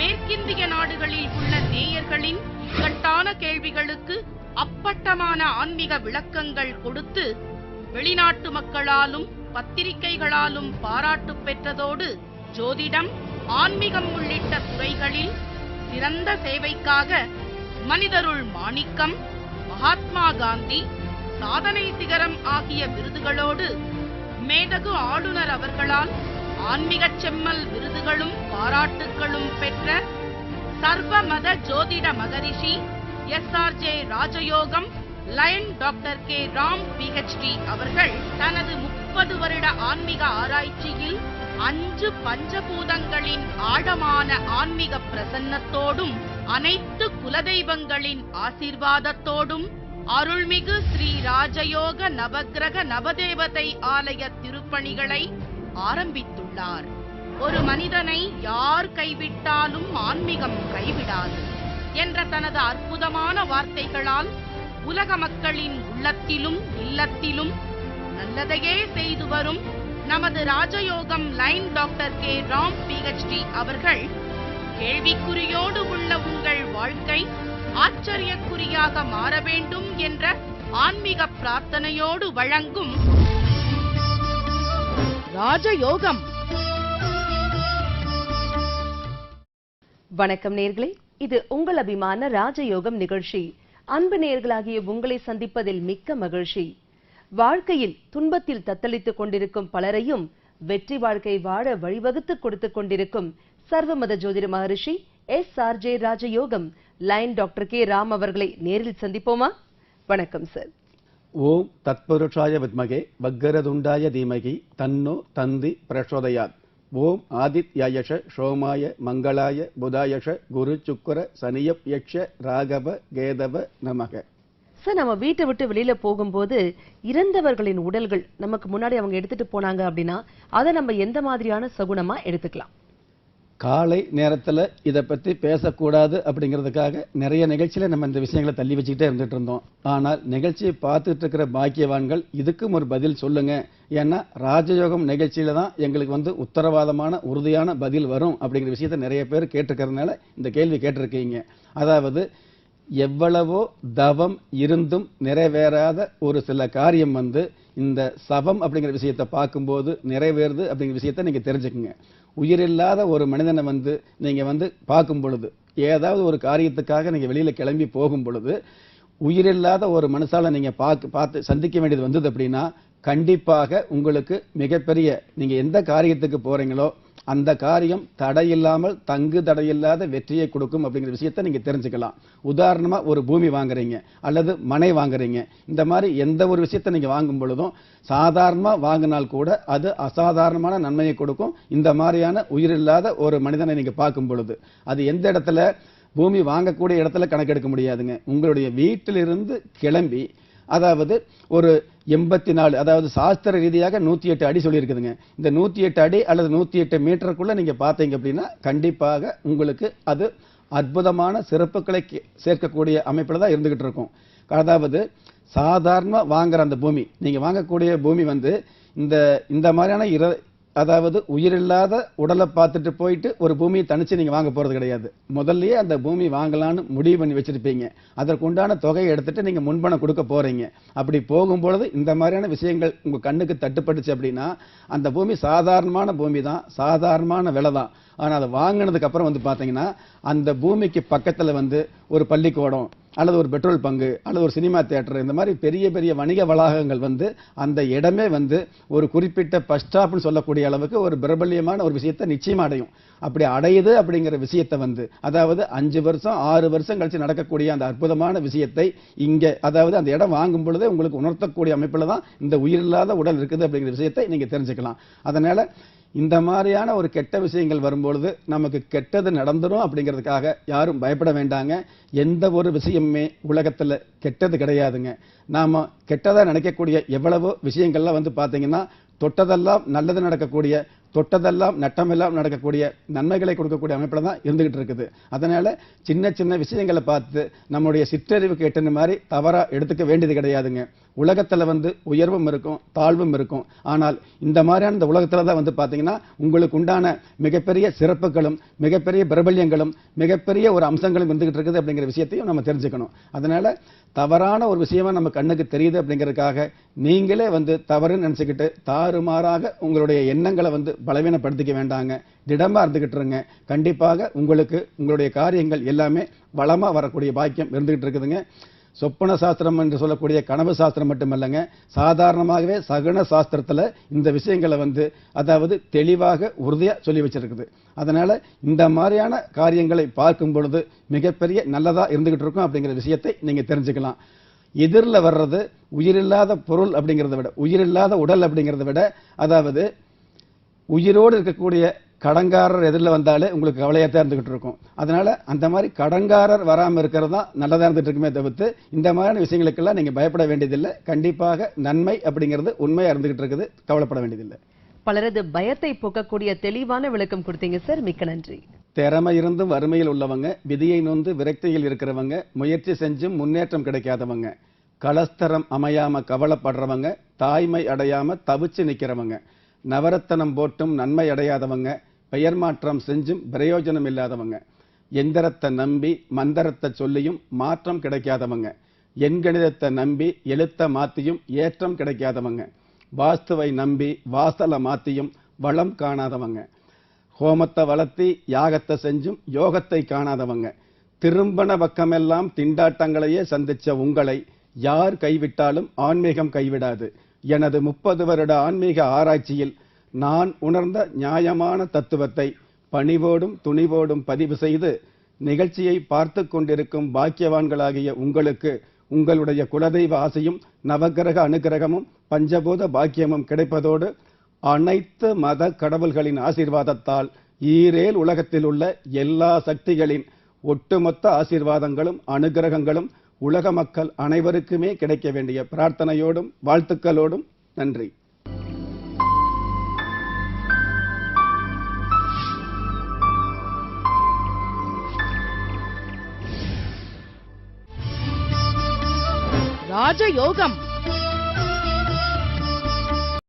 மேற்கிந்திய நாடுகளில் உள்ள நேயர்களின் கட்டான கேள்விகளுக்கு அப்பட்டமான ஆன்மீக விளக்கங்கள் கொடுத்து வெளிநாட்டு மக்களாலும் பத்திரிகைகளாலும் பாராட்டு பெற்றதோடு ஜோதிடம், ஆன்மீகம் உள்ளிட்ட துறைகளில் சிறந்த சேவைக்காக மனிதருள் மாணிக்கம், மகாத்மா காந்தி, சாதனை சிகரம் ஆகிய விருதுகளோடு மேதகு ஆளுநர் அவர்களால் ஆன்மீகச் செம்மல் விருதுகளும் பாராட்டுகளும் பெற்ற சர்வமத ஜோதிட மகரிஷி எஸ்.ஆர்.ஜே. ராஜயோகம் lion doctor K. Ram PhD அவர்கள் தனது 30 வருட ஆன்மீக ஆராய்ச்சியில் 5 பஞ்சபூதங்களின் ஆழமான ஆன்மீக பிரசன்னத்தோடும் அனைத்து குலதெய்வங்களின் ஆசீர்வாதத்தோடும் அருள்மிகு ஸ்ரீ ராஜயோக நவக்கிரக நவதேவதை ஆலய திருப்பணிகளை ஆரம்பித்துள்ளார். ஒரு மனிதனை யார் கைவிட்டாலும் ஆன்மீகம் கைவிடாது என்ற தனது அற்புதமான வார்த்தைகளால் உலக மக்களின் உள்ளத்திலும் இல்லத்திலும் நல்லதையே செய்து வரும் நமது ராஜயோகம் line doctor K. Ram PhD அவர்கள் கேள்விக்குறியோடு உள்ள உங்கள் வாழ்க்கை ஆச்சரியக்குறியாக மாற வேண்டும் என்ற ஆன்மீக பிரார்த்தனையோடு வழங்கும் ராஜயோகம். வணக்கம் நேயர்களே, இது உங்கள் அபிமான ராஜயோகம் நிகழ்ச்சி. அன்பு நேயர்களாகிய உங்களை சந்திப்பதில் மிக்க மகிழ்ச்சி. வாழ்க்கையில் துன்பத்தில் தத்தளித்துக் கொண்டிருக்கும் பலரையும் வெற்றி வாழ்க்கை வாழ வழிவகுத்து கொடுத்துக் கொண்டிருக்கும் சர்வமத ஜோதிட மகரிஷி எஸ்.ஆர்.ஜே. ராஜயோகம் லைன் டாக்டர் கே. ராம் அவர்களை நேரில் சந்திப்போமா? வணக்கம் சார். ஓம் தத்புருஷாய வித்மகே வக்கரதுண்டாய தீமகி தன்னோ தந்தி பிரச்சோதயாத். ஓம் ஆதித்யாயஷ சோமாய மங்களாய புதாயஷ குரு சுக்கர சனியப் யக்ஷ ராகவ கேதவ நமக. சார், நம்ம வீட்டை விட்டு வெளியில போகும்போது இறந்தவர்களின் உடல்கள் நமக்கு முன்னாடி அவங்க எடுத்துட்டு போனாங்க அப்படின்னா அதை நம்ம எந்த மாதிரியான சகுனமா எடுத்துக்கலாம்? காலை நேரத்தில் இதை பற்றி பேசக்கூடாது அப்படிங்கிறதுக்காக நிறைய நிகழ்ச்சியில் நம்ம இந்த விஷயங்களை தள்ளி வச்சுக்கிட்டே இருந்துட்டு இருந்தோம். ஆனால் நிகழ்ச்சியை பார்த்துட்டு இருக்கிற பாக்கியவான்கள் இதுக்கும் ஒரு பதில் சொல்லுங்க, ஏன்னா ராஜயோகம் நிகழ்ச்சியில தான் எங்களுக்கு உத்தரவாதமான உறுதியான பதில் வரும் அப்படிங்கிற விஷயத்த நிறைய பேர் கேட்டிருக்கிறதுனால இந்த கேள்வி கேட்டிருக்கீங்க. அதாவது எவ்வளவோ தவம் இருந்தும் நிறைவேறாத ஒரு சில காரியம் இந்த சவம் அப்படிங்கிற விஷயத்தை பார்க்கும்போது நிறைவேறுது அப்படிங்கிற விஷயத்த நீங்க தெரிஞ்சுக்குங்க. உயிரில்லாத ஒரு மனிதனை நீங்க பார்க்கும் பொழுது, ஏதாவது ஒரு காரியத்துக்காக நீங்க வெளியில கிளம்பி போகும் பொழுது உயிரில்லாத ஒரு மனுஷால நீங்க பார்த்து சந்திக்க வேண்டியது வந்தது அப்படின்னா கண்டிப்பாக உங்களுக்கு மிகப்பெரிய, நீங்க எந்த காரியத்துக்கு போறீங்களோ அந்த காரியம் தடையில்லாமல் தங்கு தடையில்லாத வெற்றியை கொடுக்கும் அப்படிங்கிற விஷயத்தை நீங்க தெரிஞ்சுக்கலாம். உதாரணமா ஒரு பூமி வாங்குறீங்க அல்லது மனை வாங்குறீங்க, இந்த மாதிரி எந்த ஒரு விஷயத்தை நீங்க வாங்கும் பொழுதும் சாதாரணமா வாங்கினால் கூட அது அசாதாரணமான நன்மையை கொடுக்கும். இந்த மாதிரியான உயிரில்லாத ஒரு மனிதனை நீங்க பார்க்கும் பொழுது அது எந்த இடத்துல, பூமி வாங்கக்கூடிய இடத்துல கணக்கெடுக்க முடியாதுங்க. உங்களுடைய வீட்டிலிருந்து கிளம்பி, அதாவது ஒரு 84, அதாவது சாஸ்திர ரீதியாக 108 அடி சொல்லியிருக்குதுங்க. இந்த 108 அடி அல்லது 108 மீட்டருக்குள்ள நீங்க பார்த்தீங்க அப்படின்னா கண்டிப்பாக உங்களுக்கு அது அற்புதமான சிறப்புகளை சேர்க்கக்கூடிய அமைப்பில் தான் இருந்துகிட்டு இருக்கும். அதாவது சாதாரண வாங்குற அந்த பூமி, நீங்க வாங்கக்கூடிய பூமி இந்த மாதிரியான அதாவது உயிரில்லாத உடலை பார்த்துட்டு போயிட்டு ஒரு பூமியை தனிச்சு நீங்க வாங்க போறது கிடையாது. முதல்லயே அந்த பூமி வாங்கலான்னு முடிவு பண்ணி வச்சிருப்பீங்க. அதற்குண்டான தொகையை எடுத்துட்டு நீங்க முன்பணம் கொடுக்க போறீங்க. அப்படி போகும்பொழுது இந்த மாதிரியான விஷயங்கள் உங்க கண்ணுக்கு தட்டுப்பட்டுச்சு அப்படின்னா அந்த பூமி சாதாரணமான பூமி தான், சாதாரணமான விலை தான். ஆனா அதை வாங்கினதுக்கு அப்புறம் பாத்தீங்கன்னா அந்த பூமிக்கு பக்கத்துல ஒரு பள்ளிக்கூடம் அல்லது ஒரு பெட்ரோல் பங்கு அல்லது ஒரு சினிமா தியேட்டர், இந்த மாதிரி பெரிய பெரிய வணிக வளாகங்கள் அந்த இடமே ஒரு குறிப்பிட்ட பஸ் ஸ்டாப்னு சொல்லக்கூடிய அளவுக்கு ஒரு பிரபல்யமான ஒரு விஷயத்தை நிச்சயமா அடையும். அப்படி அடையுது அப்படிங்கிற விஷயத்தை அதாவது 5 வருஷம் 6 வருஷம் கழிச்சு நடக்கக்கூடிய அந்த அற்புதமான விஷயத்தை இங்க, அதாவது அந்த இடம் வாங்கும் பொழுதே உங்களுக்கு உணர்த்தக்கூடிய அமைப்புல தான் இந்த உயிரில்லாத உடல் இருக்குது அப்படிங்கிற விஷயத்தை நீங்க தெரிஞ்சுக்கலாம். அதனால இந்த மாதிரியான ஒரு கெட்ட விஷயங்கள் வரும்பொழுது நமக்கு கெட்டது நடந்துரும் அப்படிங்கிறதுக்காக யாரும் பயப்பட வேண்டாங்க. எந்த ஒரு விஷயமுமே உலகத்துல கெட்டது கிடையாதுங்க. நாம கெட்டதா நினைக்கக்கூடிய எவ்வளவோ விஷயங்கள்லாம் பாத்தீங்கன்னா தொட்டதெல்லாம் நல்லது நடக்கக்கூடிய, தொட்டதெல்லாம் நட்டமெல்லாம் நடக்கக்கூடிய, நன்மைகளை கொடுக்கக்கூடிய அமைப்புல தான் இருந்துகிட்டு இருக்குது. அதனால சின்ன சின்ன விஷயங்களை பார்த்து நம்முடைய சிற்றறிவுக்கு எட்டுன மாதிரி தவறா எடுத்துக்க வேண்டியது கிடையாதுங்க. உலகத்துல உயர்வும் இருக்கும், தாழ்வும் இருக்கும். ஆனால் இந்த மாதிரியான இந்த உலகத்துல தான் பாத்தீங்கன்னா உங்களுக்கு உண்டான மிகப்பெரிய சிறப்புகளும் மிகப்பெரிய பிரபல்யங்களும் மிகப்பெரிய ஒரு அம்சங்களும் இருந்துகிட்டு இருக்குது அப்படிங்கிற விஷயத்தையும் நம்ம தெரிஞ்சுக்கணும். அதனால தவறான ஒரு விஷயமா நம்ம கண்ணுக்கு தெரியுது அப்படிங்கிறதுக்காக நீங்களே தவறுன்னு நினைச்சுக்கிட்டு தாறுமாறாக உங்களுடைய எண்ணங்களை பலவீனப்படுத்திக்க வேண்டாங்க. திடமா இருந்துகிட்டு இருங்க. கண்டிப்பாக உங்களுக்கு உங்களுடைய காரியங்கள் எல்லாமே வளமா வரக்கூடிய பாக்கியம் இருந்துகிட்டு இருக்குதுங்க. சொப்பன சாஸ்திரம் என்று சொல்லக்கூடிய கனவு சாஸ்திரம் மட்டுமல்லங்க, சாதாரணமாகவே சகுன சாஸ்திரத்துல இந்த விஷயங்களை அதாவது தெளிவாக உறுதியா சொல்லி வச்சிருக்குது. அதனால இந்த மாதிரியான காரியங்களை பார்க்கும் பொழுது மிகப்பெரிய நல்லதா இருந்துகிட்டு இருக்கும் அப்படிங்கிற விஷயத்தை நீங்க தெரிஞ்சுக்கலாம். எதிரில் வர்றது உயிரில்லாத பொருள் அப்படிங்கிறத விட, உயிரில்லாத உடல் அப்படிங்கிறத விட, அதாவது உயிரோடு இருக்கக்கூடிய கடங்காரர் எதிரில் வந்தாலே உங்களுக்கு கவலையாத்தான் இருந்துகிட்டு இருக்கும். அதனால அந்த மாதிரி கடங்காரர் வராமல் இருக்கிறது தான் நல்லதா இருந்துட்டு இருக்குமே தவிர்த்து இந்த மாதிரியான விஷயங்களுக்கெல்லாம் நீங்க பயப்பட வேண்டியதில்லை. கண்டிப்பாக நன்மை அப்படிங்கிறது உண்மையா இருந்துகிட்டு இருக்குது. கவலைப்பட வேண்டியதில்லை. பலரது பயத்தை போக்கக்கூடிய தெளிவான விளக்கம் கொடுத்தீங்க சார். மிக்க நன்றி. திறமை இருந்தும் வறுமையில் உள்ளவங்க, விதியை நொந்து விரக்தியில் இருக்கிறவங்க, முயற்சி செஞ்சும் முன்னேற்றம் கிடைக்காதவங்க, கலஸ்தரம் அமையாம கவலைப்படுறவங்க, தாய்மை அடையாம தவிச்சு நிக்கிறவங்க, நவரத்தனம் போட்டும் நன்மை அடையாதவங்க, பெயர் மாற்றம் செஞ்சும் பிரயோஜனம் இல்லாதவங்க, எந்திரத்தை நம்பி மந்திரத்தை சொல்லியும் மாற்றம் கிடைக்காதவங்க, எண்கணிதத்தை நம்பி எழுத்த மாத்தியும் ஏற்றம் கிடைக்காதவங்க, வாஸ்துவை நம்பி வாசலை மாத்தியும் வளம் காணாதவங்க, ஹோமத்தை வளர்த்தி யாகத்தை செஞ்சும் யோகத்தை காணாதவங்க, திரும்பன பக்கமெல்லாம் திண்டாட்டங்களையே சந்திச்ச உங்களை யார் கைவிட்டாலும் ஆன்மீகம் கைவிடாது. எனது 30 வருட ஆன்மீக ஆராய்ச்சியில் நான் உணர்ந்த நியாயமான தத்துவத்தை பணிவோடும் துணிவோடும் பதிவு செய்து நிகழ்ச்சியை பார்த்து கொண்டிருக்கும் பாக்கியவான்களாகிய உங்களுக்கு உங்களுடைய குலதெய்வ ஆசையும் நவக்கிரக அனுக்கிரகமும் பஞ்சபூத பாக்கியமும் கிடைப்பதோடு அனைத்து மத கடவுள்களின் ஆசீர்வாதத்தால் ஈரேல் உலகத்தில் உள்ள எல்லா சக்திகளின் ஒட்டுமொத்த ஆசீர்வாதங்களும் அனுக்கிரகங்களும் உலக மக்கள் அனைவருக்குமே கிடைக்க வேண்டிய பிரார்த்தனையோடும் வாழ்த்துக்களோடும் நன்றி. ராஜயோகம்.